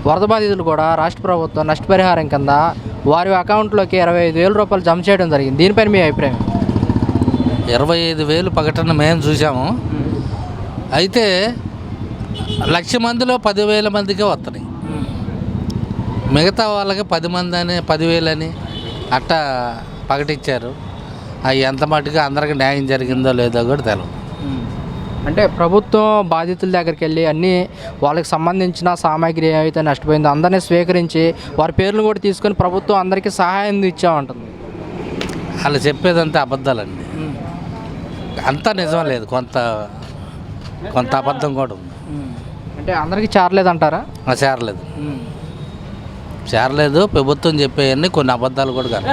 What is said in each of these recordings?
వరద బాధితులు కూడా రాష్ట్ర ప్రభుత్వం నష్టపరిహారం కింద వారి అకౌంట్లోకి 25,000 రూపాయలు జమ చేయడం జరిగింది. దీనిపైన మీ అభిప్రాయం? 25,000 ప్రకటన మేము చూసాము. అయితే 1,00,000 మందిలో 10,000 మందికే వస్తున్నాయి. మిగతా వాళ్ళకి 10 మంది అని 10,000 అని అట్టా ప్రకటించారు. అవి ఎంత మటుకు అందరికి న్యాయం జరిగిందో లేదో కూడా తెలియదు. అంటే ప్రభుత్వం బాధితుల దగ్గరికి వెళ్ళి అన్నీ వాళ్ళకి సంబంధించిన సామాగ్రి ఏవైతే నష్టపోయిందో అందరినీ స్వీకరించి వారి పేర్లు కూడా తీసుకొని ప్రభుత్వం అందరికీ సహాయం ఇచ్చామంటుంది. వాళ్ళు చెప్పేదంతా అబద్ధాలండి. అంతా నిజం లేదు, కొంత అబద్ధం కూడా ఉంది. అంటే అందరికీ చేరలేదంటారా? చేరలేదు. ప్రభుత్వం చెప్పేవన్నీ కొన్ని అబద్ధాలు కూడా కాదు.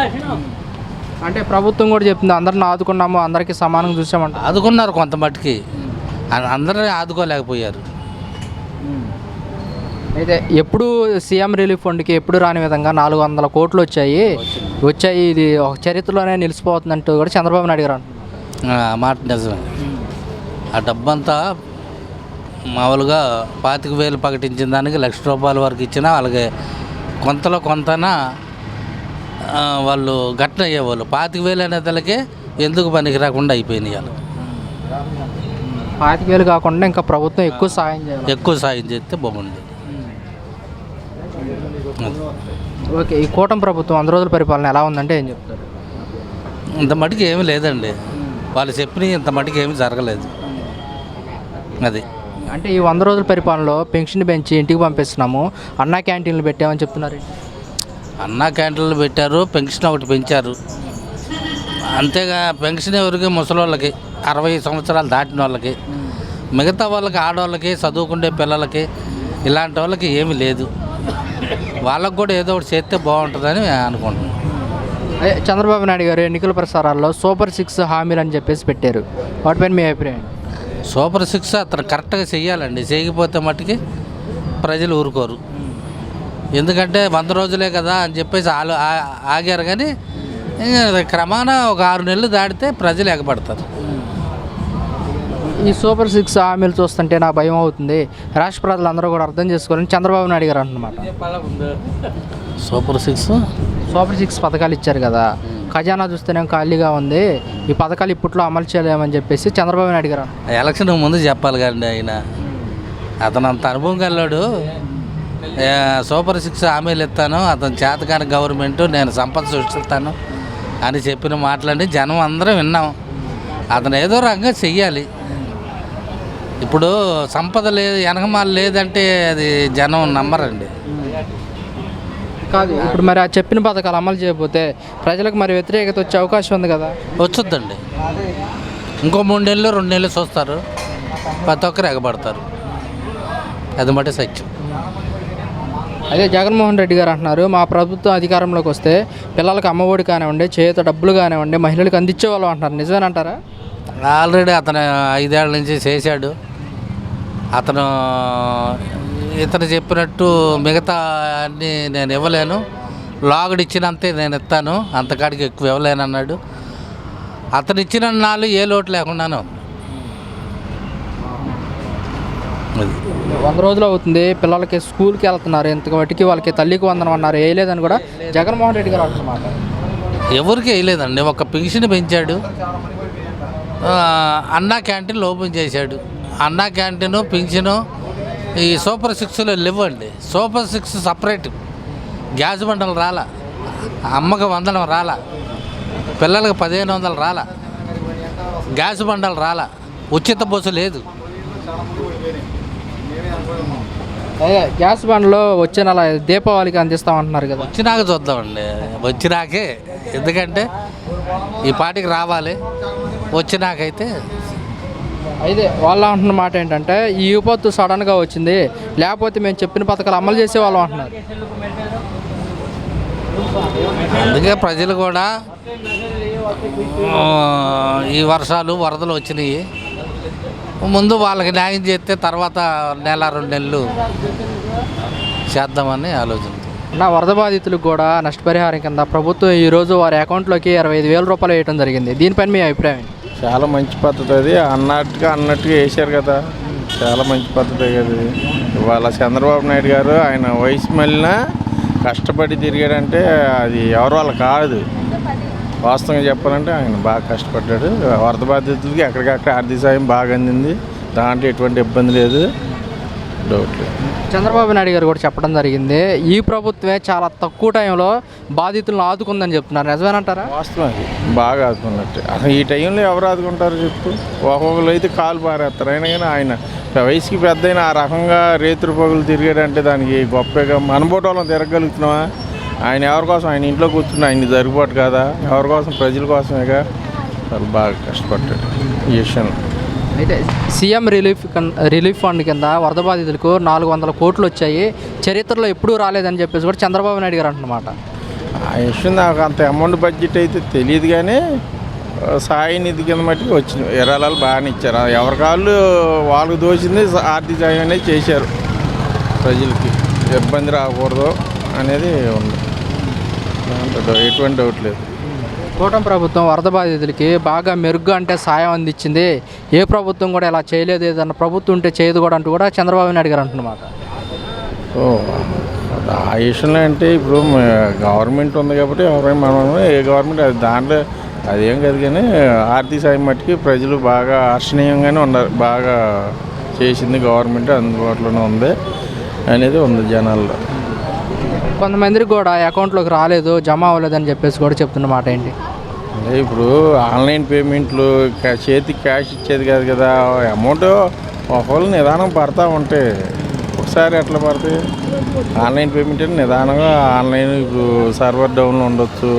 అంటే ప్రభుత్వం కూడా చెప్తుంది అందరిని ఆదుకున్నాము, అందరికీ సమానంగా చూసామంట. ఆదుకున్నారు కొంత మట్టుకి, అందరినీ ఆదుకోలేకపోయారు. అయితే ఎప్పుడు సీఎం రిలీఫ్ ఫండ్కి ఎప్పుడు రాని విధంగా 400 కోట్లు వచ్చాయి. ఇది ఒక చరిత్రలోనే నిలిచిపోతుందంటూ కూడా చంద్రబాబు నాయుడు గారు అంటున్నారు. మాట నిజమే. ఆ డబ్బంతా మామూలుగా 25,000 ప్రకటించిన దానికి 1,00,000 రూపాయల వరకు ఇచ్చినా వాళ్ళకి కొంతలో కొంతనా వాళ్ళు గట్ల అయ్యేవాళ్ళు. 25,000 అనేతలకే ఎందుకు పనికి రాకుండా అయిపోయినాయి. వాళ్ళు 25,000 కాకుండా ఇంకా ప్రభుత్వం ఎక్కువ సాయం చేస్తే బాగుంది. ఓకే, ఈ కూటమి ప్రభుత్వం 100 రోజుల పరిపాలన ఎలా ఉందంటే ఏం చెప్తారు? ఇంత మటుకు ఏమీ లేదండి. వాళ్ళు చెప్పిన ఇంత మటుకు ఏమీ జరగలేదు. అది అంటే ఈ 100 రోజుల పరిపాలనలో పెన్షన్ పెంచి ఇంటికి పంపిస్తున్నాము, అన్నా క్యాంటీన్లు పెట్టామని చెప్తున్నారు. అన్నా క్యాంటీన్లు పెట్టారు, పెన్షన్ ఒకటి పెంచారు. అంతేగా పెన్షన్ ఎవరికి? ముసలోళ్ళకి, 60 సంవత్సరాలు దాటిన వాళ్ళకి. మిగతా వాళ్ళకి, ఆడవాళ్ళకి, చదువుకునే పిల్లలకి, ఇలాంటి వాళ్ళకి ఏమీ లేదు. వాళ్ళకు కూడా ఏదో ఒకటి చేస్తే బాగుంటుందని అనుకుంటున్నాను. చంద్రబాబు నాయుడు గారు ఎన్నికల ప్రసారాల్లో సూపర్ 6 హామీలు అని చెప్పేసి పెట్టారు. వాటిపైన మీ అభిప్రాయం? సూపర్ 6 అతను కరెక్ట్గా చెయ్యాలండి. చేయకపోతే మట్టుకి ప్రజలు ఊరుకోరు. ఎందుకంటే 100 రోజులే కదా అని చెప్పేసి ఆగారు. కానీ క్రమాన ఒక 6 నెలలు దాటితే ప్రజలు ఎగబడతారు. ఈ సూపర్ 6 హామీలు చూస్తుంటే నా భయం అవుతుంది, రాష్ట్ర ప్రజలందరూ కూడా అర్థం చేసుకోవాలని చంద్రబాబు నాయుడు గారు అంటున్నమాట. సూపర్ 6 పథకాలు ఇచ్చారు కదా, ఖజానా చూస్తేనే ఖాళీగా ఉంది, ఈ పథకాలు ఇప్పట్లో అమలు చేయలేమని చెప్పేసి చంద్రబాబు నాయుడు గారు ఎలక్షన్ ముందు చెప్పాలి కదండి. అతను అంత అనుభవం కల్లాడు. సూపర్ 6 హామీలు ఇస్తాను, అతను చేతకాని గవర్నమెంట్, నేను సంపద సృష్టిస్తాను అని చెప్పిన మాటలని జనం అందరం విన్నాం. అతను ఏదో రకంగా చెయ్యాలి. ఇప్పుడు సంపద లేదు, వెనకమాల లేదంటే అది జనం నమ్మరండి. కాదు, ఇప్పుడు మరి ఆ చెప్పిన పథకాలు అమలు చేయకపోతే ప్రజలకు మరి వ్యతిరేకత వచ్చే అవకాశం ఉంది కదా? వచ్చొద్దండి. ఇంకో 3 నెలలు 2 నెలలు చూస్తారు, ప్రతి ఒక్కరు ఎగబడతారు. అది మటే సత్యం. అదే జగన్మోహన్ రెడ్డి గారు అంటున్నారు, మా ప్రభుత్వం అధికారంలోకి వస్తే పిల్లలకు అమ్మఒడి కానివ్వండి, చేత డబ్బులు కానివ్వండి, మహిళలకు అందించేవాళ్ళం అంటున్నారు. నిజమేనంటారా? ఆల్రెడీ అతను 5 ఏళ్ల నుంచి చేశాడు. ఇతను చెప్పినట్టు మిగతా అన్నీ నేను ఇవ్వలేను, లాగుడు ఇచ్చినంతే నేను ఇస్తాను, అంతకాడికి ఎక్కువ ఇవ్వలేను అన్నాడు. అతను ఇచ్చిన నాళ్ళు ఏ లోటు లేకుండానే ఉంది. 100 రోజులు అవుతుంది, పిల్లలకి స్కూల్కి వెళ్తున్నారు, ఇంతవరకు వాళ్ళకి తల్లికి వందనం అన్నారు, వేయలేదని కూడా జగన్మోహన్ రెడ్డి గారు అంటున్నమాట. ఎవరికి వేయలేదండి. ఒక పెన్షన్ పెంచాడు, అన్నా క్యాంటీన్లు ఓపెన్ చేశాడు. అన్నా క్యాంటీను, పింఛను ఈ సూపర్ 6లో లేవండి. Super 6 separate. గ్యాస్ బండలు రాలా, అమ్మకి వందనం రాలా, పిల్లలకు 1,500 రాలా, గ్యాస్ బండలు రాలా, ఉచిత బస్సు లేదు. గ్యాస్ బండ్లో వచ్చే నెల దీపావళికి అందిస్తామంటున్నారు కదా. వచ్చినాక చూద్దామండి, వచ్చినాకే. ఎందుకంటే ఈ పార్టీకి రావాలి, వచ్చినాకైతే. అయితే వాళ్ళు అంటున్న మాట ఏంటంటే ఈ విపత్తు సడన్గా వచ్చింది, లేకపోతే మేము చెప్పిన పథకాలు అమలు చేసేవాళ్ళం అంటున్నారు. అందుకే ప్రజలు కూడా ఈ వర్షాలు వరదలు వచ్చినాయి, ముందు వాళ్ళకి న్యాయం చేస్తే తర్వాత 1 నెల 2 నెలలు చేద్దామని ఆలోచన. నా వరద బాధితులకు కూడా నష్టపరిహారం కింద ప్రభుత్వం ఈరోజు వారి అకౌంట్లోకి 25,000 రూపాయలు వేయడం జరిగింది. దీనిపైన మీ అభిప్రాయం? చాలా మంచి పద్ధతి. అది అన్నట్టుగా వేసారు కదా, చాలా మంచి పద్ధతే కదా. ఇవాళ చంద్రబాబు నాయుడు గారు ఆయన వయసు మళ్ళినా కష్టపడి తిరిగాడంటే అది ఎవరి వల్ల కాదు. వాస్తవంగా చెప్పాలంటే ఆయన బాగా కష్టపడ్డాడు. వరద బాధితులకి ఎక్కడికక్కడ ఆర్థిక సాయం బాగా అందింది. దాంట్లో ఎటువంటి ఇబ్బంది లేదు, డౌట్ లేదు. చంద్రబాబు నాయుడు గారు కూడా చెప్పడం జరిగింది, ఈ ప్రభుత్వమే చాలా తక్కువ టైంలో బాధితులను ఆదుకుందని చెప్తున్నారు. నిజమేనంటారా? వాస్తవం అది బాగా ఆదుకున్నట్టు. అసలు ఈ టైంలో ఎవరు ఆదుకుంటారు చెప్పు. ఒక్కొక్కరు అయితే కాలు పారేస్తారు. అయినా కానీ ఆయన వయసుకి పెద్ద అయినా ఆ రకంగా రేతురు పగులు తిరిగాడంటే దానికి గొప్పగా మనబోటోళ్ళం తిరగలుగుతున్నావా? ఆయన ఎవరి కోసం, ఆయన ఇంట్లో కూర్చుని ఆయన జరుగుబాటు కదా, ఎవరి కోసం, ప్రజల కోసమేగా. వాళ్ళు బాగా కష్టపడ్డాడు ఈ విషయంలో. అయితే సీఎం రిలీఫ్ ఫండ్ కింద వరద బాధితులకు 400 కోట్లు వచ్చాయి, చరిత్రలో ఎప్పుడూ రాలేదని చెప్పేసి కూడా చంద్రబాబు నాయుడు గారు అంటున్నమాట. ఆ విషయం నాకు అంత అమౌంట్ బడ్జెట్ అయితే తెలియదు, కానీ సాయి నిధి కింద మట్టుకు వచ్చినాయి. విరాళాలు బాగానే ఇచ్చారు. ఎవరి కాళ్ళు వాళ్ళకు దోచింది ఆర్థిక సాయం అనేది చేశారు. ప్రజలకి ఇబ్బంది రాకూడదు అనేది ఉంది, దాంట్లో ఎటువంటి డౌట్ లేదు. కూటమి ప్రభుత్వం వరద బాధితులకి బాగా మెరుగ్గా అంటే సాయం అందించింది, ఏ ప్రభుత్వం కూడా ఇలా చేయలేదు, ఏదన్నా ప్రభుత్వం ఉంటే చేయదు కూడా అంటూ కూడా చంద్రబాబు నాయుడు గారు అంటున్నమాట. ఓ ఆ విషయంలో అంటే ఇప్పుడు గవర్నమెంట్ ఉంది కాబట్టి ఎవరైనా మనం ఏ గవర్నమెంట్ అది దాంట్లో అదేం కాదు, కానీ ఆర్థిక సాయం మట్టుకి ప్రజలు బాగా హర్షణీయంగానే ఉన్నారు. బాగా చేసింది గవర్నమెంట్, అందుబాటులోనే ఉంది అనేది ఉంది జనాల్లో. కొంతమందికి కూడా అకౌంట్లోకి రాలేదు, జమ అవ్వలేదని చెప్పేసి కూడా చెప్తున్నమాట ఏంటి అంటే ఇప్పుడు ఆన్లైన్ పేమెంట్లు చేతికి క్యాష్ ఇచ్చేది కాదు కదా. అమౌంట్ ఒకళ్ళు నిదానం పడతా ఉంటే ఒకసారి ఎట్లా పడతాయి. ఆన్లైన్ పేమెంట్ అంటే నిదానంగా ఆన్లైన్ ఇప్పుడు సర్వర్ డౌన్లో ఉండొచ్చు,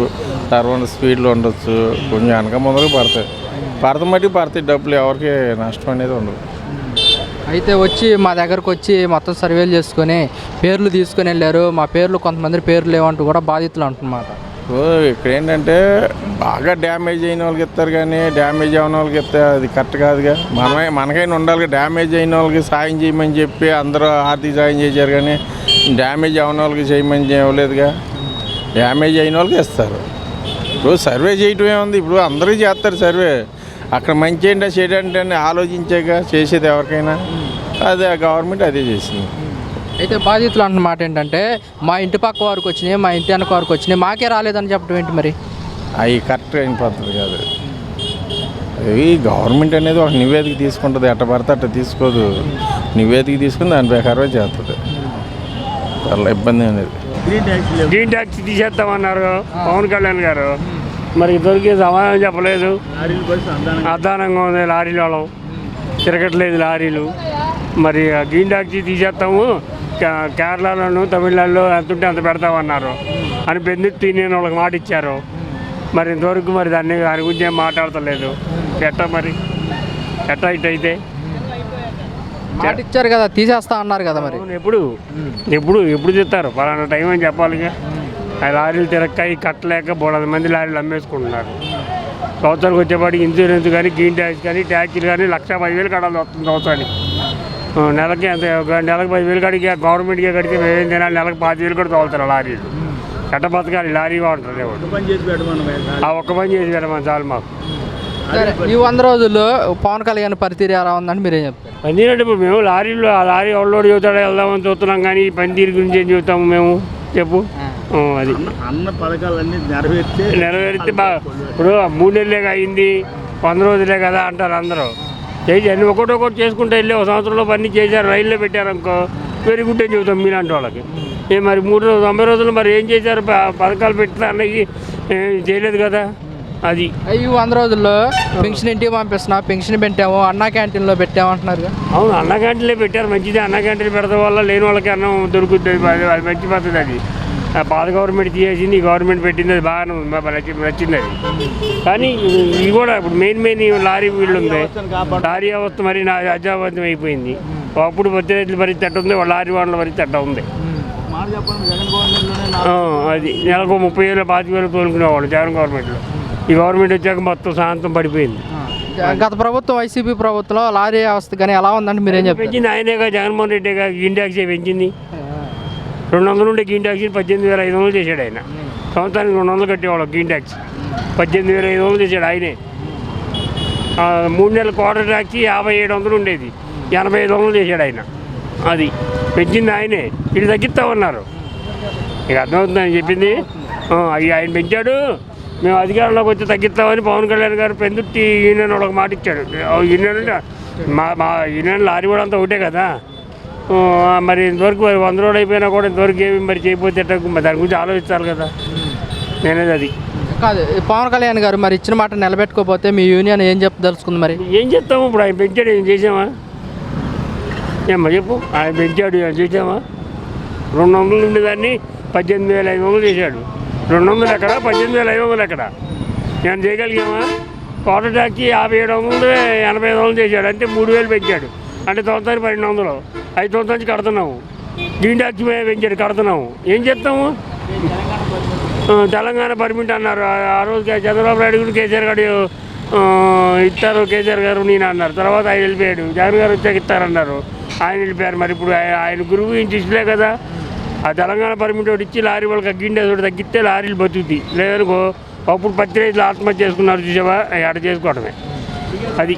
సర్వర్ స్పీడ్లో ఉండొచ్చు, కొంచెం వెనక ముందరకు పడతాయి డబ్బులు, ఎవరికి నష్టం అనేది ఉండదు. అయితే వచ్చి మా దగ్గరకు వచ్చి మొత్తం సర్వేలు చేసుకొని పేర్లు తీసుకొని వెళ్ళారు, మా పేర్లు కొంతమంది పేర్లు లేవంటూ కూడా బాధితులు అంటున్నమాట. ఇక్కడ ఏంటంటే బాగా డ్యామేజ్ అయిన వాళ్ళకి ఇస్తారు, కానీ డ్యామేజ్ అయిన వాళ్ళకి ఇస్తే అది కరెక్ట్ కాదుగా. మనకైనా ఉండాలి. డ్యామేజ్ అయిన వాళ్ళకి సాయం చేయమని చెప్పి అందరూ ఆర్థిక సాయం చేశారు, కానీ డ్యామేజ్ అయిన వాళ్ళకి చేయమని చేయలేదుగా. డ్యామేజ్ అయిన వాళ్ళకి ఇస్తారు. ఇప్పుడు సర్వే చేయటం ఏముంది, ఇప్పుడు అందరూ చేస్తారు సర్వే. అక్కడ మంచి ఏంటో చేయడంటే ఆలోచించాక చేసేది ఎవరికైనా. అదే గవర్నమెంట్ అదే చేసింది. అయితే బాధితులు అంటున్నమాట ఏంటంటే, మా ఇంటి పక్క వారికి వచ్చినాయి, మా ఇంటి వెనక వారికి వచ్చినాయి, మాకే రాలేదని చెప్పడం ఏంటి మరి? అవి కరెక్ట్ అయిన పద్ధతి కాదు. అవి గవర్నమెంట్ అనేది ఒక నివేదిక తీసుకుంటుంది, ఎట్ట పడితే అట్ట తీసుకోదు. నివేదిక తీసుకుని దాని ప్రకారమే చేస్తుంది. చాలా ఇబ్బంది అనేది. గ్రీన్ ట్యాక్స్ తీసేస్తామన్నారు పవన్ కళ్యాణ్ గారు, మరి ఇద్దరికి సమాధానం చెప్పలేదు. అద్దానంగా ఉంది, లారీల వాళ్ళం తిరగట్లేదు లారీలు. మరి గ్రీన్ ట్యాక్సీ తీసేస్తాము, కేరళలోను తమిళనాడులో ఎంత ఉంటే అంత పెడతామన్నారు అని బెందుకు నేను వాళ్ళకి మాట ఇచ్చారు. మరి ఇంతవరకు మరి దాని గురించి ఏం మాట్లాడతలేదు. ఎట్టా ఇటైతే మాట ఇచ్చారు కదా, తీసేస్తా అన్నారు కదా, మరి ఎప్పుడు చెప్తారు పలానా టైం అని చెప్పాలిగా. ఆ లారీలు తిరక్కాయి కట్టలేక 300 మంది లారీలు అమ్మేసుకుంటున్నారు. సంవత్సరానికి వచ్చేపాటికి ఇన్సూరెన్స్ కానీ గ్రీన్ ట్యాక్స్ కానీ ట్యాక్సీలు కానీ 1,10,000 కడాలి వస్తుంది సంవత్సరానికి. నెలకి అంతే, నెలకు 10,000 కడిగి గవర్నమెంట్కే కడితే మేమేం తినాలి, నెలకు 5,000 కూడా తోలుతారు లారీలు. కట్ట బతకాలి, లారీ వాడుతుంది. ఆ ఒక్క పని చేసి పెట్టమని చాలు మాకు. ఈ 100 రోజుల్లో పవన్ కళ్యాణ్ పనితీరు ఎలా ఉందని మీరేం చెప్తారు? పనితీరు అంటే ఇప్పుడు మేము లారీలో ఆ లారీ ఎవరోడు చెబుతాడో వెళ్దామని చూస్తున్నాం, కానీ ఈ పనితీరు గురించి ఏం చెబుతాము మేము చెప్పు. అది అన్న పథకాలన్నీ నెరవేరితే బాగా. ఇప్పుడు 3 నెలలేగా అయింది, 100 రోజులే కదా అంటారు అందరూ. చేసి అన్ని ఒకటి చేసుకుంటూ వెళ్ళి ఒక సంవత్సరంలో పని చేశారు, రైల్లో పెట్టారు అనుకో వెరీ గుడ్ అని చెబుతాం మీలాంటి వాళ్ళకి. మరి 90 రోజులు మరి ఏం చేశారు? పథకాలు పెట్టిన అన్నకి చేయలేదు కదా. అది ఈ 100 రోజుల్లో పెన్షన్ ఇంటికి పంపిస్తున్నా, పెన్షన్ పెట్టాము, అన్నా క్యాంటీన్లో పెట్టాము అంటున్నారు. అవును, అన్నా క్యాంటీన్లో పెట్టారు, మంచిది. అన్నా క్యాంటీన్ పెడతాం వల్ల లేని వాళ్ళకి అన్నం దొరుకుతుంది, అది మంచి పద్ధతి. అది పాత గవర్నమెంట్ తీసేసింది, ఈ గవర్నమెంట్ పెట్టింది, అది బాగానే నచ్చింది అది. కానీ ఇది కూడా ఇప్పుడు మెయిన్ లారీ వీళ్ళు ఉంది, లారీ వ్యవస్థ మరి అజాబద్ధం అయిపోయింది. అప్పుడు మధ్య రైతుల పరిస్థితి అట్ట ఉంది, లారీ వాళ్ళ పరిస్థితి అట్ట ఉంది. అది నెలకు 30,000 25,000 తోలుకునేవాళ్ళు జగన్ గవర్నమెంట్లో. ఈ గవర్నమెంట్ వచ్చాక మొత్తం శాంతం పడిపోయింది. గత ప్రభుత్వం వైసీపీ ప్రభుత్వంలో లారీ వ్యవస్థ కానీ ఎలా ఉందంటే మీరేం చెప్పారు? పెంచింది ఆయనేగా, జగన్మోహన్ రెడ్డిగా గ్రీన్ ట్యాక్సీ పెంచింది. 200 ఉండే గ్రీన్ ట్యాక్సీ 18,500 చేశాడు ఆయన. సంవత్సరానికి 200 కట్టేవాళ్ళు గ్రీన్ ట్యాక్సీ, 18,500 చేశాడు ఆయనే. 3 నెలల క్వార్టర్ ట్యాక్సీ 5,700 ఉండేది, 8500 చేశాడు ఆయన. అది పెంచింది ఆయనే, వీళ్ళు తగ్గిస్తామన్నారు. ఇక అర్థమవుతుందని చెప్పింది. ఆయన పెంచాడు, మేము అధికారంలోకి వచ్చి తగ్గిస్తామని పవన్ కళ్యాణ్ గారు పెందుట్టి యూనియన్ ఒక మాట ఇచ్చాడు. యూనియన్ అంటే మా యూనియన్ లారీ కూడా అంతా ఒకటే కదా. మరి ఇంతవరకు 100 రోజులు అయిపోయినా కూడా ఇంతవరకు ఏమి మరి చేయకపోతే దాని గురించి ఆలోచించాలి కదా. నేనేది అది కాదు, పవన్ కళ్యాణ్ గారు మరి ఇచ్చిన మాట నిలబెట్టుకోకపోతే మీ యూనియన్ ఏం చెప్పదలుచుకుంది? మరి ఏం చెప్తాము? ఇప్పుడు ఆయన పెంచాడు, ఏం చేసామా? ఏమ్మా చెప్పు. ఆయన పెంచాడు, ఏం చేసామా? 200 ఉండేదాన్ని 18,500 చేశాడు. 200 ఎక్కడ, 18,500 ఎక్కడ? నేను చేయగలిగామా? కోట ట్యాక్సీ 5700 8500 చేశాడు, అంటే 3000 పెంచాడు. అంటే తొందరని 1200, 5 నుంచి కడుతున్నాము. గ్రీన్ ట్యాక్సీ పెంచాడు, కడుతున్నాము. ఏం చేస్తాము? తెలంగాణ పర్మిట్ అన్నారు ఆ రోజు. చంద్రబాబు నాయుడు కూడా కేసీఆర్ గారు ఇస్తారు, కేసీఆర్ గారు నేను అన్నారు. తర్వాత ఆయన వెళ్ళిపోయాడు. జగన్ గారు వచ్చాక ఇస్తారన్నారు, ఆయన వెళ్ళిపోయారు. మరి ఇప్పుడు ఆయన గురువు ఇంటి ఇష్టలే కదా. ఆ తెలంగాణ పర్మిట్ ఒకటి ఇచ్చి లారీ వాళ్ళకి గిండె ఒకటి తగ్గిస్తే లారీలు బతుకుతాయి. లేదనుకో అప్పుడు 10 రైతులు ఆత్మహత్య చేసుకున్నారు, చూసావా? ఆడ చేసుకోవడమే అది.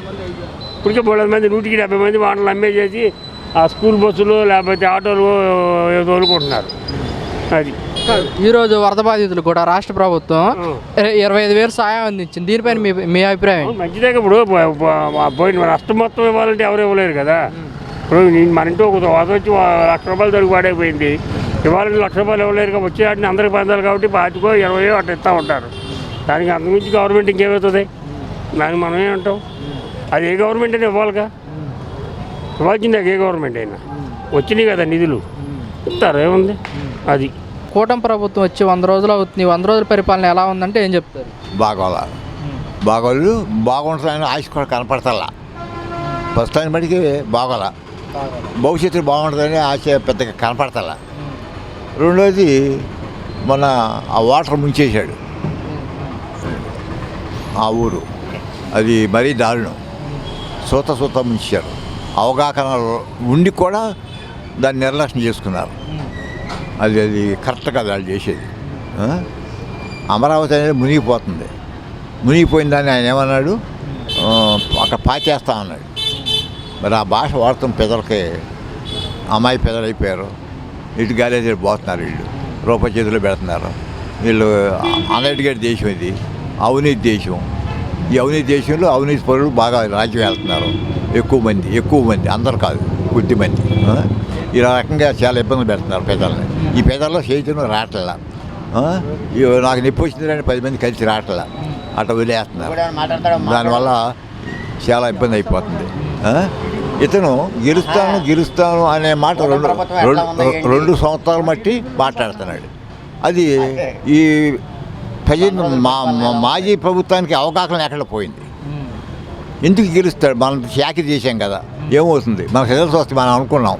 ఇప్పటికే 100 మంది, 170 మంది వాటలు అమ్మేసేసి ఆ స్కూల్ బస్సులు లేకపోతే ఆటోలు తోలుకుంటున్నారు. అది ఈరోజు వరద బాధితులు కూడా రాష్ట్ర ప్రభుత్వం 25,000 సాయం అందించింది. దీనిపైన మీ అభిప్రాయం? మంచిదే. ఇప్పుడు పోయిన నష్టం మొత్తం ఇవ్వాలంటే ఎవరు ఇవ్వలేరు కదా. ఇప్పుడు మన ఇంట్లో ఒక వరద వచ్చి 1,00,000 రూపాయలు దొరికి పాడైపోయింది. ఇవ్వాలంటే 1,00,000 రూపాయలు ఇవ్వలేరు. వచ్చే వాటిని అందరికి పొందాలి కాబట్టి 25 20 అట్లా ఇస్తూ ఉంటారు. దానికి అంతకుమించి గవర్నమెంట్ ఇంకేమవుతుంది? దానికి మనం ఏమంటాం? అది ఏ గవర్నమెంట్ అయినా ఇవ్వాలిగా, ఇవ్వాల్సిందే. ఏ గవర్నమెంట్ అయినా వచ్చినాయి కదా నిధులు, ఇస్తారు. ఏముంది అది. కూటమి ప్రభుత్వం వచ్చి 100 రోజులు అవుతుంది. 100 రోజుల పరిపాలన ఎలా ఉందంటే ఏం చెప్తారు? బాగోళ్ళు బాగుంటుందని ఆశ కూడా కనపడతల్లా. ప్రస్తుతాన్ని బట్టికి బాగోలా. భవిష్యత్తు బాగుంటుందని ఆశ పెద్దగా కనపడతల్లా. రెండోది మొన్న ఆ వాటర్ ముంచేశాడు ఆ ఊరు. అది మరీ దారుణం. సూత ముంచారు. అవగాహన ఉండి కూడా దాన్ని నిర్లక్ష్యం చేసుకున్నారు. అది కరెక్ట్ కాదు వాళ్ళు చేసేది. అమరావతి అనేది మునిగిపోతుంది. మునిగిపోయిన దాన్ని ఆయన ఏమన్నాడు, అక్కడ పాచేస్తా అన్నాడు. మరి ఆ భాష వాడుతున్న పెదలకి అమ్మాయి పెదలైపోయారు. ఇటు గాలి పోతున్నారు. వీళ్ళు రూపాయి చేతిలో పెడుతున్నారు. వీళ్ళు అన్ఎడ్యుకేటెడ్ దేశం ఇది, అవినీతి దేశం. ఈ అవినీతి దేశంలో అవినీతి పరులు బాగా రాజ్యం వెళ్తున్నారు. ఎక్కువ మంది అందరు కాదు, కొద్దిమంది. ఈ రకంగా చాలా ఇబ్బందులు పెడుతున్నారు పేదలని. ఈ పేదల్లో చైతన్యం రావట్లా. నాకు నొప్పి వచ్చిందని 10 మంది కలిసి రావట్లా, అట్లా వదిలేస్తున్నారు. దానివల్ల చాలా ఇబ్బంది అయిపోతుంది. ఇతను గెలుస్తాను అనే మాట 2 సంవత్సరాలు మట్టి మాట్లాడుతున్నాడు. అది ఈ మాజీ ప్రభుత్వానికి అవగాహన ఎక్కడ పోయింది. ఎందుకు గెలుస్తాడు? మనం చాకరీ చేసాం కదా, ఏమవుతుంది? మనకు రిజల్ట్స్ వస్తాయి మనం అనుకున్నాం.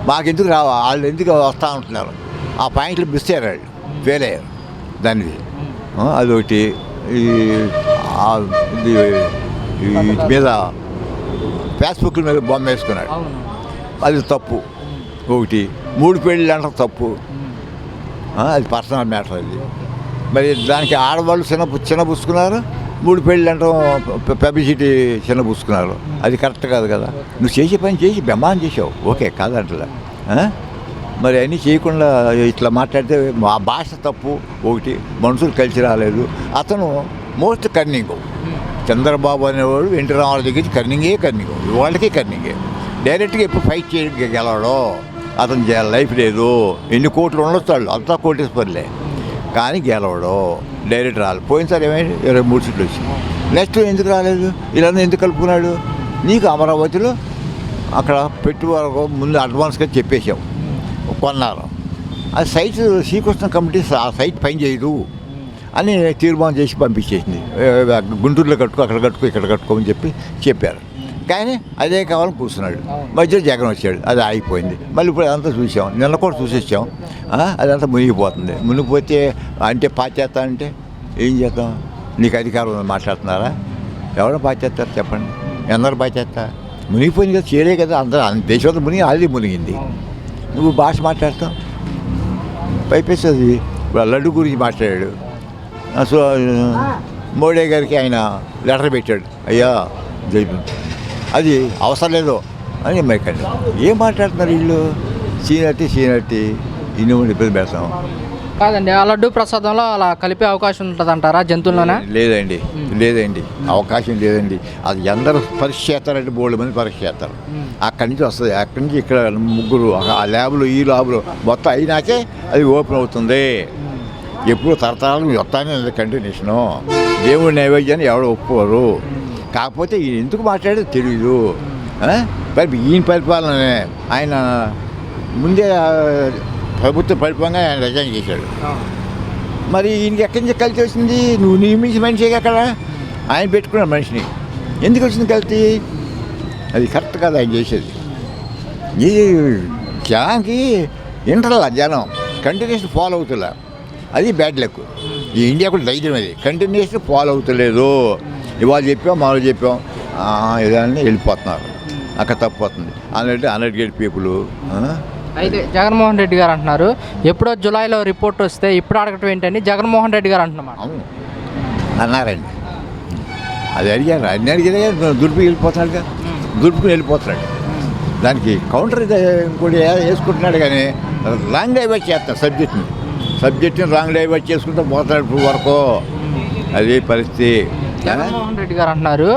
మాకెందుకు రావా? వాళ్ళు ఎందుకు వస్తూ ఉంటున్నారు? ఆ పాయింట్లు మిస్ అయ్యారు, వాళ్ళు ఫెయిల్ అయ్యారు దానికి. అదొకటి. వీటి మీద ఫేస్బుక్ మీద బొమ్మ వేసుకున్నాడు, అది తప్పు. ఒకటి 3 పెళ్ళి అంటే తప్పు. అది పర్సనల్ మ్యాటర్. అది మరి దానికి ఆడవాళ్ళు చిన్న పుచ్చుకున్నారు, 3 పెళ్ళి అంటాం పబ్లిసిటీ చిన్న పుచ్చుకున్నారు. అది కరెక్ట్ కాదు కదా. నువ్వు చేసే పని చేసి బెమ్మాన్ చేసావు, ఓకే కాదంటలే. మరి అన్నీ చేయకుండా ఇట్లా మాట్లాడితే ఆ భాష తప్పు. ఒకటి మనుషులు కలిసి రాలేదు. అతను మోస్ట్ కర్నింగ్. చంద్రబాబు అనేవాడు ఎన్టీ రామారావు దగ్గర కర్నింగే. వాళ్ళకి కర్నింగే. డైరెక్ట్గా ఎప్పుడు ఫైట్ చేయగలవాడో అతను లైఫ్ లేదు. ఎన్ని కోట్లు ఉండొచ్చు వాళ్ళు, అంతా కోటేశ్వర్లే, కానీ గెలవడు. డైరెక్ట్ రాలేదు. పోయినసారి ఏమైంది? 23 సీట్లు వచ్చింది. నెక్స్ట్ ఎందుకు రాలేదు? ఇలా ఎందుకు కలుపుకున్నాడు? నీకు అమరావతిలో అక్కడ పెట్టుబడి ముందు అడ్వాన్స్గా చెప్పేశావు, కొన్నారు. ఆ సైట్ శ్రీకృష్ణ కమిటీ ఆ సైట్ పని చేయదు అని తీర్మానం చేసి పంపించేసింది. గుంటూరులో కట్టుకో, అక్కడ కట్టుకో, ఇక్కడ కట్టుకోమని చెప్పారు. కానీ అదే కావాలని కూర్చున్నాడు. మధ్యలో జగన్ వచ్చాడు, అది ఆగిపోయింది. మళ్ళీ ఇప్పుడు అదంతా చూసాం, నిన్న కూడా చూసేసాం. అదంతా మునిగిపోతుంది. మునిగిపోతే అంటే పాచేస్తా అంటే ఏం చేద్దాం? నీకు అధికారం మాట్లాడుతున్నారా? ఎవరో పాచేస్తారు చెప్పండి? అందరూ పాచేస్తా? మునిగిపోయింది కదా, చేయలే కదా. అందరూ దేశంలో అది మునిగింది. నువ్వు భాష మాట్లాడతావు. పైపేసి అది లడ్డు గురించి మాట్లాడాడు. సో మోడీ గారికి ఆయన లెటర్ పెట్టాడు, అయ్యా అది అవసరం లేదు, అని మైకండి ఏం మాట్లాడుతున్నారు వీళ్ళు సీనట్టి ఇన్ని ఇబ్బంది పెడతాం. కాదండి, ఆ లడ్డు ప్రసాదంలో అలా కలిపే అవకాశం ఉంటుంది అంటారా జంతువుల్లోనే? లేదండి అవకాశం లేదండి. అది అందరూ పరీక్ష చేస్తారంటే బోల్డ్ మంది పరీక్ష చేస్తారు. అక్కడి నుంచి వస్తుంది, అక్కడి నుంచి ఇక్కడ ముగ్గురు ఆ ల్యాబ్లో ఈ ల్యాబ్లో మొత్తం అయినాకే అది ఓపెన్ అవుతుంది. ఎప్పుడు తరతరాలు వస్తానే కంటిన్యూషను. దేవుడి నైవేద్యాన్ని ఎవరు ఒప్పుకోరు. కాకపోతే ఈయన ఎందుకు మాట్లాడేది తెలీదు. ఈయన పరిపాలనే ఆయన ముందే ప్రభుత్వ పరిపాలన ఆయన రిజైన్ చేశాడు. మరి ఈయనకి ఎక్కడి నుంచి కలిసి వచ్చింది? నువ్వు నియమించిన మనిషిగా అక్కడ ఆయన పెట్టుకున్న మనిషిని ఎందుకు వచ్చింది కలిసి? అది కరెక్ట్ కాదు ఆయన చేసేది. ఈ జనానికి ఇంటర్లా జనం కంటిన్యూషన్ ఫాలో అవుతులే, అది బ్యాడ్ లక్. ఈ ఇండియా కూడా ధైర్యం అది, కంటిన్యూషన్ ఫాలో అవుతలేదు. ఇవాళ చెప్పాం మామూలు చెప్పాం ఏదైనా వెళ్ళిపోతున్నారు, అక్కడ తప్పిపోతుంది. Uneducated people. అయితే జగన్మోహన్ రెడ్డి గారు అంటున్నారు ఎప్పుడో జూలైలో రిపోర్ట్ వస్తే ఇప్పుడు అడగటం ఏంటని జగన్మోహన్ రెడ్డి గారు అంటున్నారు. అవును అన్నారండి, అది అడిగారు. అన్ని అడిగితే దుర్పుకి వెళ్ళిపోతున్నాడుగా, దుర్పుకుని వెళ్ళిపోతున్నాడు. దానికి కౌంటర్ ఇంకోటి వేసుకుంటున్నాడు, కానీ రాంగ్ డైవర్ట్ చేస్తాడు సబ్జెక్ట్ని రాంగ్ డైవర్ట్ చేసుకుంటూ పోతాడు ఇప్పుడు వరకు. అది పరిస్థితి. జగన్మోహన్ రెడ్డి గారు అంటున్నారు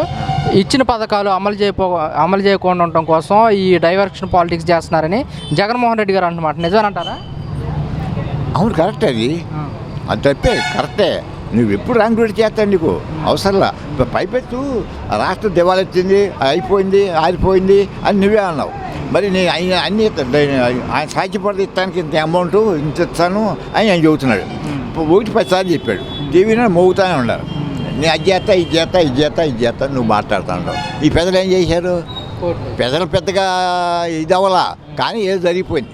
ఇచ్చిన పథకాలు అమలు చేయకుండా ఉండటం కోసం ఈ డైవర్షన్ పాలిటిక్స్ చేస్తున్నారని జగన్మోహన్ రెడ్డి గారు అంటున్నమాట. నిజమేనంటారా? అవును కరెక్ట్, అది తప్పే, కరెక్టే. నువ్వు ఎప్పుడు రాంగ్ డైవర్ట్ చేస్తావు, నీకు అవసరంలా. పైపెత్తు రాష్ట్రం దివాలెత్తింది, అయిపోయింది, ఆరిపోయింది అని నువ్వే అన్నావు. మరి నేను అన్నీ ఆయన సాధ్యపడదు ఇస్తానికి ఇంత అమౌంట్ ఇంత ఇస్తాను అని ఆయన చెబుతున్నాడు. 1-10 సార్లు చెప్పాడు. టీవీలో మోగుతానే ఉండాలి. నేను అది చేస్తా నువ్వు మాట్లాడుతూ ఉండవు. ఈ పెద్దలు ఏం చేశారు? పెద్దలు పెద్దగా ఇది అవ్వాలా, కానీ ఏదో జరిగిపోయింది,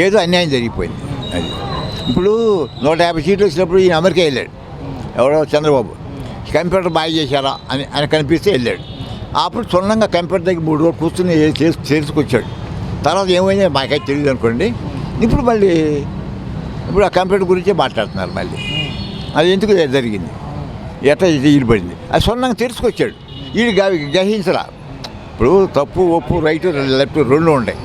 ఏదో అన్యాయం జరిగిపోయింది. అది ఇప్పుడు 150 సీట్లు వచ్చినప్పుడు ఈయన అమెరికా వెళ్ళాడు. ఎవరో చంద్రబాబు కంప్యూటర్ బాగా చేశారా అని కనిపిస్తే వెళ్ళాడు. అప్పుడు సొంతంగా కంప్యూటర్ దగ్గర 3 రోజులు కూర్చుని చేసుకొచ్చాడు. తర్వాత ఏమైంది మాకైతే తెలియదు అనుకోండి. ఇప్పుడు ఆ కంప్యూటర్ గురించే మాట్లాడుతున్నారు మళ్ళీ. అది ఎందుకు జరిగింది, ఎట్లా ఇది పడింది, అది సొంతంగా తెలుసుకొచ్చాడు. వీడు గ్రహించరా. ఇప్పుడు తప్పు ఒప్పు రైట్ లెఫ్ట్ 2 ఉంటాయి.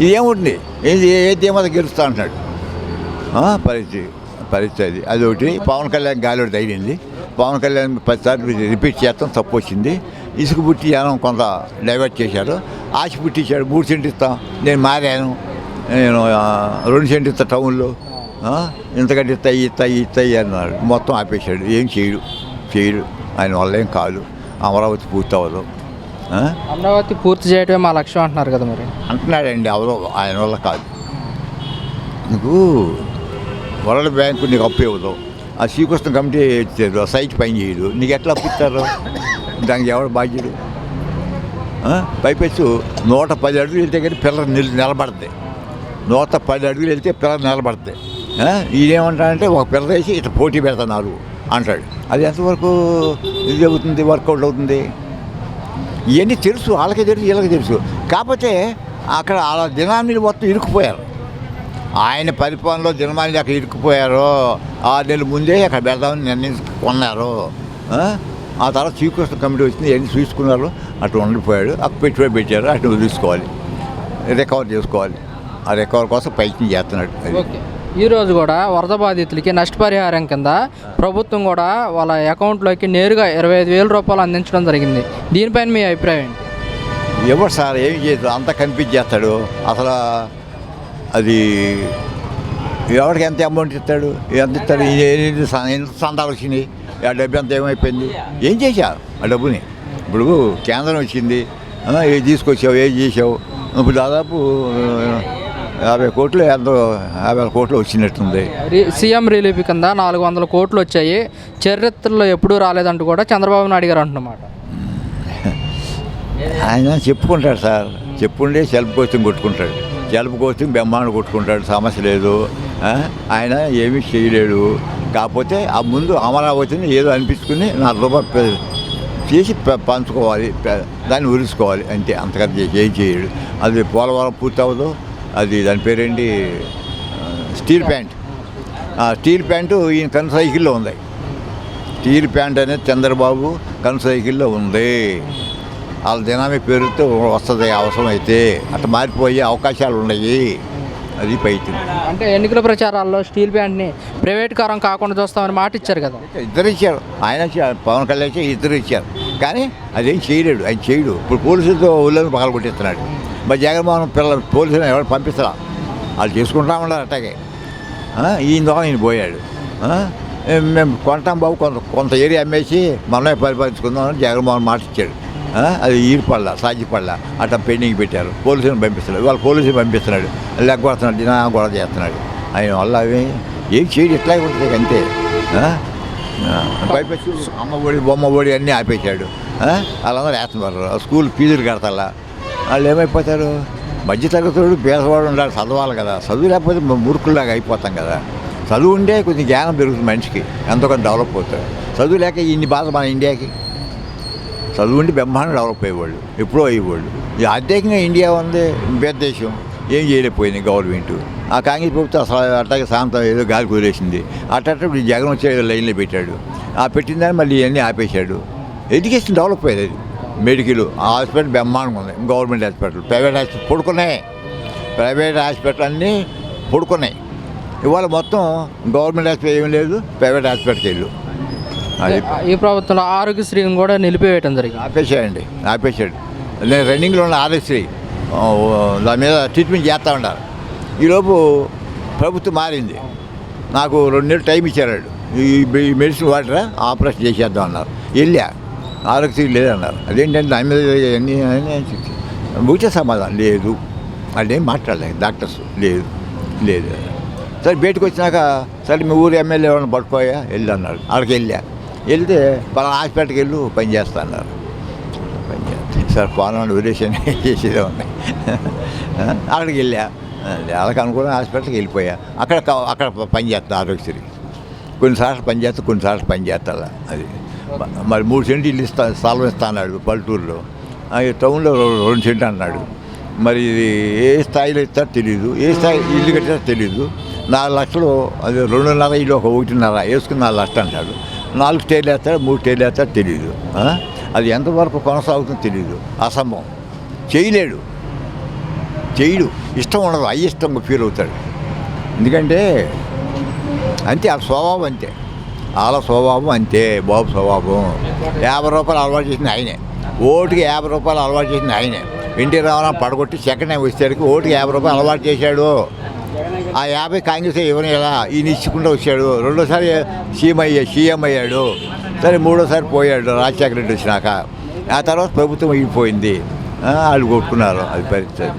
ఇది ఏముంటుంది, ఏది ఏమో గెలుస్తా అంటున్నాడు. పరిస్థితి అది ఒకటి. పవన్ కళ్యాణ్ గాలిలో తగిలింది. పవన్ కళ్యాణ్ 10 సార్లు రిపీట్ చేస్తాం, తప్పు వచ్చింది. ఇసుక పుట్టి జనం కొంత డైవర్ట్ చేశారు. ఆశ పుట్టించాడు, 3 సెంట్లు ఇస్తాం, నేను మారాను, నేను 2 సెంట్లు ఇస్తా టౌన్లో, ఇంతకంటే ఇస్తాయి అన్నాడు. మొత్తం ఆపేశాడు. ఏం చేయడు ఆయన వల్ల ఏం కాదు. అమరావతి పూర్తి అవ్వదు. అమరావతి పూర్తి చేయడమే మా లక్ష్యం అంటున్నారు కదా. మరి అంటున్నాడండి, అవరు ఆయన వల్ల కాదు. నీకు వరల్డ్ బ్యాంకు నీకు అప్పు ఇవ్వదు, ఆ శ్రీకృష్ణ కమిటీ ఇచ్చారు, ఆ సైట్ పని చేయదు, నీకు ఎట్లా అప్పు ఇస్తారు? దానికి ఎవరు బాధ్యుడు? పైపెచ్చు 110 అడుగులు వెళ్తే కానీ పిల్లలు నిలబడతాయి. 110 అడుగులు వెళ్తే పిల్లలు నిలబడతాయి. ఈయనేమంటాడంటే ఒక పిల్లలు వేసి ఇట్లా పోటీ పెడతారు అంటాడు. అది ఎంతవరకు ఇది అవుతుంది, వర్కౌట్ అవుతుంది? ఇవన్నీ తెలుసు, వాళ్ళకే తెలుసు, వీళ్ళకి తెలుసు. కాకపోతే అక్కడ వాళ్ళ దినాన్ని మొత్తం ఇరుక్కుపోయారు. ఆయన పరిపాలనలో దినమాన్ని అక్కడ ఇరుక్కుపోయారు. 6 నెలల ముందే అక్కడ పెడదామని నిర్ణయించుకున్నారు. ఆ తర్వాత శ్రీకృష్ణ కమిటీ వచ్చింది, ఎన్ని చూసుకున్నారు, అటు ఉండిపోయాడు. అక్కడ పెట్టుబడి పెట్టారు, అటు వదిలేసుకోవాలి, రికవర్ చేసుకోవాలి. ఆ రికవర్ కోసం ప్రయత్నం చేస్తున్నాడు. ఓకే. ఈరోజు కూడా వరద బాధితులకి నష్టపరిహారం కింద ప్రభుత్వం కూడా వాళ్ళ అకౌంట్లోకి నేరుగా 25,000 రూపాయలు అందించడం జరిగింది. దీనిపైన మీ అభిప్రాయం ఏంటి? ఎవరు సార్ ఏం చేయదు, అంతా కనిపించేస్తాడు. అసలు అది ఎవరికి ఎంత అమౌంట్ ఇస్తాడు, ఎంత ఇస్తాడు, ఎంత సందాలు వచ్చినాయి, ఆ డబ్బు ఎంత ఏమైపోయింది, ఏం చేశావు ఆ డబ్బుని? ఇప్పుడు కేంద్రం వచ్చింది, ఏది తీసుకొచ్చావు, ఏది చేసావు? ఇప్పుడు దాదాపు 50 కోట్లు 50 కోట్లు వచ్చినట్టుంది. సీఎం రిలీఫ్ కింద 400 కోట్లు వచ్చాయి, చరిత్రలో ఎప్పుడూ రాలేదంటూ కూడా చంద్రబాబు నాయుడు గారు అంటున్నమాట. ఆయన చెప్పుకుంటాడు సార్, చెప్పుండే సెల్ఫ్ కోచింగ్ కొట్టుకుంటాడు, సెల్ఫ్ కోచింగ్ బెమ్మాను కొట్టుకుంటాడు, సమస్య లేదు. ఆయన ఏమీ చేయలేడు. కాకపోతే ఆ ముందు అమరావతిని ఏదో అనిపించుకుని 4 రూపాయలు చేసి పంచుకోవాలి, దాన్ని ఉరుసుకోవాలి అంతే, అంతకంటే ఏం చేయడు. అది పోలవరం పూర్తి అవ్వదు. అది దాని పేరేంటి, స్టీల్ ప్లాంట్. స్టీల్ ప్లాంటు ఈయన కన్సైకిల్లో ఉంది. స్టీల్ ప్లాంట్ అనేది చంద్రబాబు కన్సైకిల్లో ఉంది. వాళ్ళ దినామీ పేరుతో వస్తుంది అవసరం అయితే అట్లా మారిపోయే అవకాశాలు ఉన్నాయి. అది పైకి అంటే ఎన్నికల ప్రచారాల్లో స్టీల్ ప్లాంట్ని ప్రైవేట్ కారం కాకుండా చూస్తామని మాట ఇచ్చారు కదా. ఇద్దరు ఇచ్చారు, ఆయన పవన్ కళ్యాణ్ ఇద్దరు ఇచ్చారు, కానీ అదేం చేయలేడు, ఆయన చేయడు. ఇప్పుడు పోలీసులతో ఊళ్ళో పగల కొట్టిస్తున్నాడు. మరి జగన్మోహన్ పోలీసులను ఎవరు పంపిస్తారా, వాళ్ళు చేసుకుంటా ఉన్నారు అట్టాగే. ఈయన ద్వారా ఈయన పోయాడు. మేము కొంటాం బాబు, కొంత ఏరియా అమ్మేసి మనమే పరిపాలించుకుందామని జగన్మోహన్ మాట ఇచ్చాడు. అది ఈర్పల్లా సాధ్యపడలా అట్లా పెండింగ్ పెట్టారు. పోలీసులను పంపిస్తున్నాడు, వాళ్ళు పోలీసులు పంపిస్తున్నాడు, లెగ్గొడుతున్నాడు, దినా గొడవ చేస్తున్నాడు. ఆయన వల్ల అవి ఏం చేయడు, ఇట్లాగే ఉంటుంది అంతే. పైపెచ్చి అమ్మ ఒడి బొమ్మ ఒడి అన్నీ ఆపేశాడు. వాళ్ళందరూ వేస్తున్నారు, స్కూల్ ఫీజులు కడతాలా. వాళ్ళు ఏమైపోతారు, మధ్య తరగతుడు పేదవాడు ఉండాలి, చదవాలి కదా. చదువు లేకపోతే మురుకుల్లాగా అయిపోతాం కదా. చదువు ఉండే కొంచెం జ్ఞానం పెరుగుతుంది మనిషికి, ఎంతో కొంత డెవలప్ అవుతాడు. చదువు లేక ఇన్ని బాధ మన ఇండియాకి. చదువు ఉండి బ్రహ్మాండం డెవలప్ అయ్యేవాళ్ళు, ఎప్పుడో అయ్యేవాళ్ళు. ఈ ఆర్థికంగా ఇండియా ఉంది పెద్ద దేశం, ఏం చేయలేకపోయింది గవర్నమెంట్. ఆ కాంగ్రెస్ ప్రభుత్వం అసలు అట్లాగే సాయంత్రం ఏదో గాలి కుదిరేసింది. అట్టప్పుడు జగన్ వచ్చే లైన్లో పెట్టాడు. ఆ పెట్టిన దాన్ని మళ్ళీ ఇవన్నీ ఆపేశాడు. ఎడ్యుకేషన్ డెవలప్ అయ్యేది. మెడికల్ హాస్పిటల్ బ్రహ్మాండంగా ఉంది, గవర్నమెంట్ హాస్పిటల్, ప్రైవేట్ హాస్పిటల్ పడుకున్నాయి. ప్రైవేట్ హాస్పిటల్ అన్నీ పడుకున్నాయి. ఇవాళ మొత్తం గవర్నమెంట్ హాస్పిటల్ ఏమీ లేదు, ప్రైవేట్ హాస్పిటల్కి వెళ్ళు. అది ఈ ప్రభుత్వంలో ఆరోగ్యశ్రీని కూడా నిలిపివేయటం జరిగింది. ఆపేశాడు. నేను రన్నింగ్లో ఉన్న ఆరోగ్యశ్రీ దాని మీద ట్రీట్మెంట్ చేస్తూ ఉన్నారు. ఈలోపు ప్రభుత్వం మారింది. నాకు 2 నెలలు టైం ఇచ్చారు. ఈ మెడిసిన్ వాడరా, ఆపరేషన్ చేసేద్దాం అన్నారు. వెళ్ళా, ఆరోగ్యశ్రీ లేదన్నారు. అదేంటంటే దాని మీద అన్నీ ముఖ్య సమాధానం లేదు. వాళ్ళు ఏం మాట్లాడలేదు డాక్టర్స్, లేదు. సరే బయటకు వచ్చినాక సరే మీ ఊరు ఎమ్మెల్యే ఎవరైనా పట్టుకోయా వెళ్ళి అన్నారు. అక్కడికి వెళ్తే పలానా హాస్పిటల్కి వెళ్ళు పని చేస్తా అన్నారు. పని చేస్తే సార్ పాలన విలేషన్ చేసేదే ఉన్నాయి. అక్కడికి వాళ్ళకి అనుకున్న హాస్పిటల్కి వెళ్ళిపోయా. అక్కడ పని చేస్తా ఆరోగ్యశ్రీ. కొన్నిసార్లు పని చేస్తా, కొన్నిసార్లు పని చేస్తా. అది మరి 3 సెంట్లు ఇల్లు స్థలం ఇస్తా అన్నాడు పల్లెటూరులో. టౌన్లో 2 సెంట్లు అన్నాడు. మరి ఏ స్థాయిలో ఇస్తారో తెలీదు, ఏ స్థాయి ఇల్లు కట్టారో తెలీదు. 4 లక్షలు, అది 2.5 ఇల్లు, 1.5 వేసుకుని 4 లక్షలు అంటాడు. 4 స్టేర్లు వేస్తాడు, 3 స్టేర్లు వేస్తాడు తెలీదు. అది ఎంతవరకు కొనసాగుతుందో తెలీదు. అసంభవం, చేయడు. ఇష్టం ఉండదు, అయిష్టంగా ఫీల్ అవుతాడు. ఎందుకంటే అంతే, వాళ్ళ స్వభావం అంతే. వాళ్ళ స్వభావం అంతే. బాబు స్వభావం 50 రూపాయలు అలవాటు చేసింది ఆయనే. ఓటుకి 50 రూపాయలు అలవాటు చేసింది ఆయనే. ఎన్టీ రామారావు పడగొట్టి సెకండ్ టైం వచ్చేసరికి ఓటుకి 50 రూపాయలు అలవాటు చేశాడు. ఆ 50 కాంగ్రెస్ ఇవ్వని ఎలా ఈయన ఇచ్చుకుంటూ వచ్చాడు. రెండోసారి సీఎం అయ్యాడు. సరే మూడోసారి పోయాడు రాజశేఖర రెడ్డి వచ్చినాక. ఆ తర్వాత ప్రభుత్వం అయిపోయింది, వాళ్ళు కొట్టుకున్నారు. అది పరిస్థితి.